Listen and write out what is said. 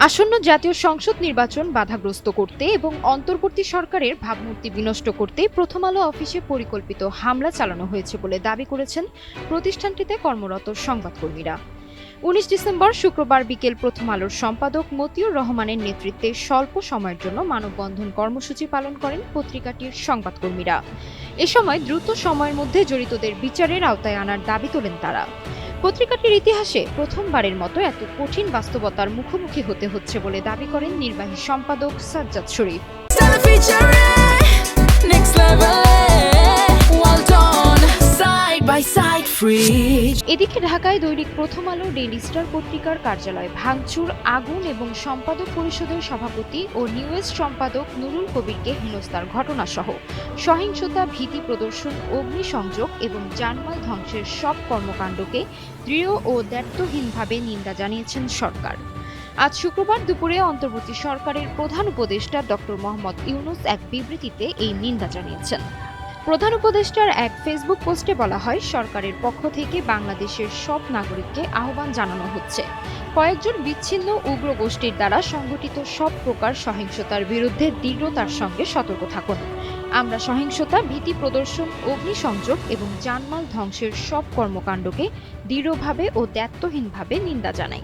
আসন্ন জাতীয় সংসদ নির্বাচন বাধাগ্রস্ত করতে এবং অন্তর্বর্তী সরকারের ভাবমূর্তি বিনষ্ট করতে প্রথম আলো অফিসে পরিকল্পিত হামলা চালানো হয়েছে বলে দাবি করেছেন প্রতিষ্ঠানটিতে কর্মরত সংবাদকর্মীরা। ১৯ ডিসেম্বর শুক্রবার বিকেল প্রথম আলোর সম্পাদক মতিউর রহমানের নেতৃত্বে স্বল্প সময়ের জন্য মানববন্ধন কর্মসূচি পালন করেন পত্রিকাটির সংবাদকর্মীরা। এ সময় দ্রুত সময়ের মধ্যে জড়িতদের বিচারের আওতায় আনার দাবি তোলেন তারা। পত্রিকাটির ইতিহাসে প্রথমবারের মতো এত কঠিন বাস্তবতার মুখোমুখি হতে হচ্ছে বলে দাবি করেন নির্বাহী সম্পাদক সাজ্জাদ শরীফ। এদিকে ঢাকায় দৈনিক প্রথম আলো, ডেইলি স্টার পত্রিকার কার্যালয় ভাঙচুর, আগুন এবং সম্পাদক পরিষদের সভাপতি ও নিউজ সম্পাদক নুরুল কবিরকে হেনস্থার ঘটনাসহ সহিংসতা, ভীতি প্রদর্শন, অগ্নিসংযোগ এবং জানমাল ধ্বংসের সব কর্মকাণ্ডকে দৃঢ় ও দ্ব্যর্থহীনভাবে নিন্দা জানিয়েছেন সরকার। আজ শুক্রবার দুপুরে অন্তর্বর্তী সরকারের প্রধান উপদেষ্টা ডক্টর মোহাম্মদ ইউনূস এক বিবৃতিতে এই নিন্দা জানিয়েছেন। প্রধান উপদেষ্টার এক ফেসবুক পোস্টে বলা হয়, সরকারের পক্ষ থেকে বাংলাদেশের সব নাগরিককে আহ্বান জানানো হচ্ছে কয়েকজন বিচ্ছিন্ন উগ্র গোষ্ঠীর দ্বারা সংগঠিত সব প্রকার সহিংসতার বিরুদ্ধে দৃঢ়তার সঙ্গে সতর্ক থাকুন। আমরা সহিংসতা, ভীতি প্রদর্শন, অগ্নিসংযোগ এবং জানমাল ধ্বংসের সব কর্মকাণ্ডকে দৃঢ়ভাবে ও দ্ব্যর্থহীনভাবে নিন্দা জানাই।